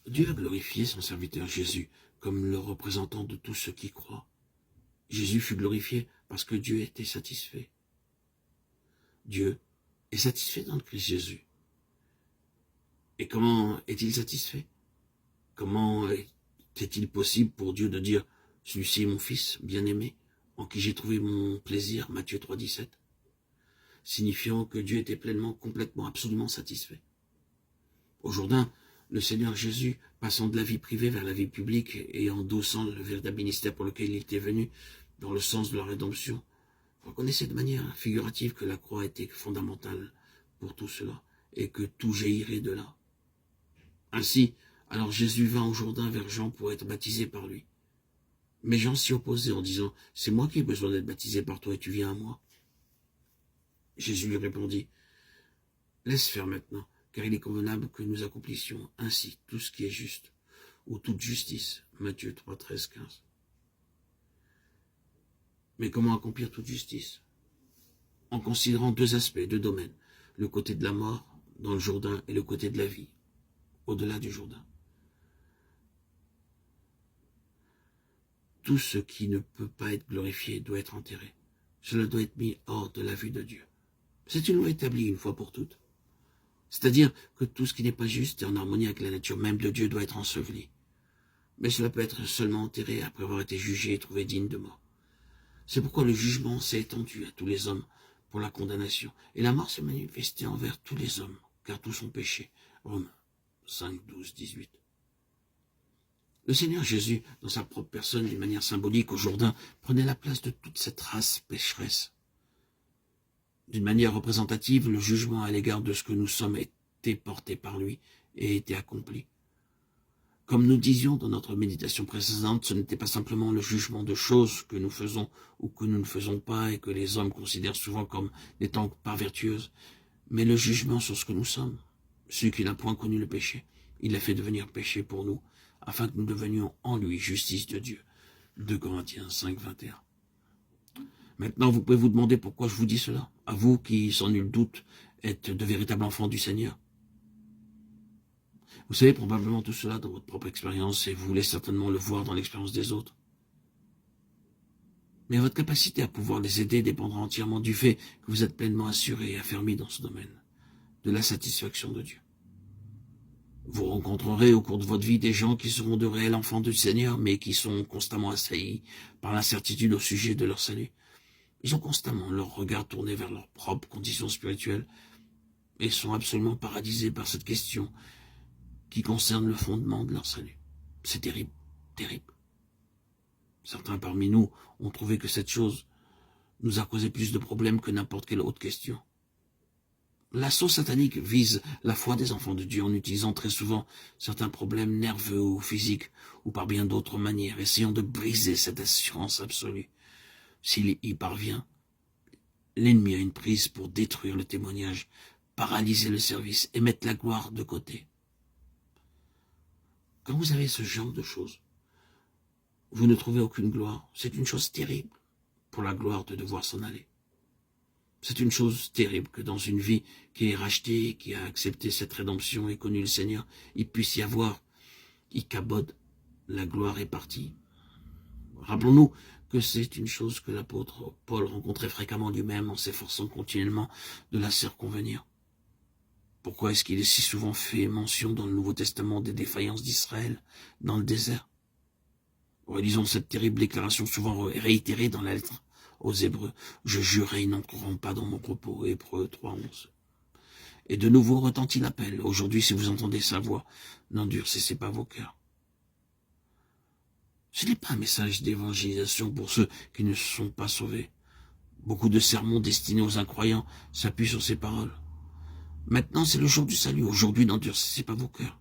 Dieu a glorifié son serviteur Jésus comme le représentant de tous ceux qui croient. Jésus fut glorifié parce que Dieu était satisfait. Dieu est satisfait dans le Christ Jésus. Et comment est-il satisfait? Comment est-il possible pour Dieu de dire « Celui-ci est mon fils bien-aimé, en qui j'ai trouvé mon plaisir » Matthieu 3, 17, signifiant que Dieu était pleinement, complètement, absolument satisfait. Au Jourdain, le Seigneur Jésus, passant de la vie privée vers la vie publique et endossant le véritable ministère pour lequel il était venu, dans le sens de la rédemption, reconnaissait de manière figurative que la croix était fondamentale pour tout cela et que tout jaillirait de là. Ainsi, alors Jésus vint au Jourdain vers Jean pour être baptisé par lui. Mais Jean s'y opposait en disant « C'est moi qui ai besoin d'être baptisé par toi et tu viens à moi ?» Jésus lui répondit « Laisse faire maintenant, car il est convenable que nous accomplissions ainsi tout ce qui est juste, ou toute justice. » Matthieu 3, 13, 15. Mais comment accomplir toute justice? En considérant deux aspects, deux domaines, le côté de la mort dans le Jourdain et le côté de la vie, au-delà du Jourdain. Tout ce qui ne peut pas être glorifié doit être enterré. Cela doit être mis hors de la vue de Dieu. C'est une loi établie une fois pour toutes. C'est-à-dire que tout ce qui n'est pas juste et en harmonie avec la nature même de Dieu doit être enseveli. Mais cela peut être seulement enterré après avoir été jugé et trouvé digne de mort. C'est pourquoi le jugement s'est étendu à tous les hommes pour la condamnation. Et la mort s'est manifestée envers tous les hommes, car tous ont péché. Romains 5, 12, 18. Le Seigneur Jésus, dans sa propre personne, d'une manière symbolique au Jourdain, prenait la place de toute cette race pécheresse. D'une manière représentative, le jugement à l'égard de ce que nous sommes était porté par lui et était accompli. Comme nous disions dans notre méditation précédente, ce n'était pas simplement le jugement de choses que nous faisons ou que nous ne faisons pas et que les hommes considèrent souvent comme n'étant pas vertueuses, mais le jugement sur ce que nous sommes. Celui qui n'a point connu le péché, il l'a fait devenir péché pour nous, afin que nous devenions en lui justice de Dieu. 2 Corinthiens 5, 21. Maintenant, vous pouvez vous demander pourquoi je vous dis cela, à vous qui, sans nul doute, êtes de véritables enfants du Seigneur. Vous savez probablement tout cela dans votre propre expérience et vous voulez certainement le voir dans l'expérience des autres. Mais votre capacité à pouvoir les aider dépendra entièrement du fait que vous êtes pleinement assuré et affermi dans ce domaine, de la satisfaction de Dieu. Vous rencontrerez au cours de votre vie des gens qui seront de réels enfants du Seigneur, mais qui sont constamment assaillis par l'incertitude au sujet de leur salut. Ils ont constamment leur regard tourné vers leur propre condition spirituelle et sont absolument paralysés par cette question qui concerne le fondement de leur salut. C'est terrible, terrible. Certains parmi nous ont trouvé que cette chose nous a causé plus de problèmes que n'importe quelle autre question. L'assaut satanique vise la foi des enfants de Dieu en utilisant très souvent certains problèmes nerveux ou physiques ou par bien d'autres manières, essayant de briser cette assurance absolue. S'il y parvient, l'ennemi a une prise pour détruire le témoignage, paralyser le service et mettre la gloire de côté. Quand vous avez ce genre de choses, vous ne trouvez aucune gloire. C'est une chose terrible pour la gloire de devoir s'en aller. C'est une chose terrible que dans une vie qui est rachetée, qui a accepté cette rédemption et connu le Seigneur, il puisse y avoir Ichabod, la gloire est partie. Rappelons-nous que c'est une chose que l'apôtre Paul rencontrait fréquemment lui-même en s'efforçant continuellement de la circonvenir. Pourquoi est-ce qu'il est si souvent fait mention dans le Nouveau Testament des défaillances d'Israël dans le désert? Relisons cette terrible déclaration souvent réitérée dans la lettre aux Hébreux. Je jurais, ils n'entreront pas dans mon repos. Hébreux 3, 11. Et de nouveau retentit l'appel. Aujourd'hui, si vous entendez sa voix, n'endurcissez pas vos cœurs. Ce n'est pas un message d'évangélisation pour ceux qui ne sont pas sauvés. Beaucoup de sermons destinés aux incroyants s'appuient sur ces paroles. Maintenant, c'est le jour du salut. Aujourd'hui, n'endurcissez pas vos cœurs.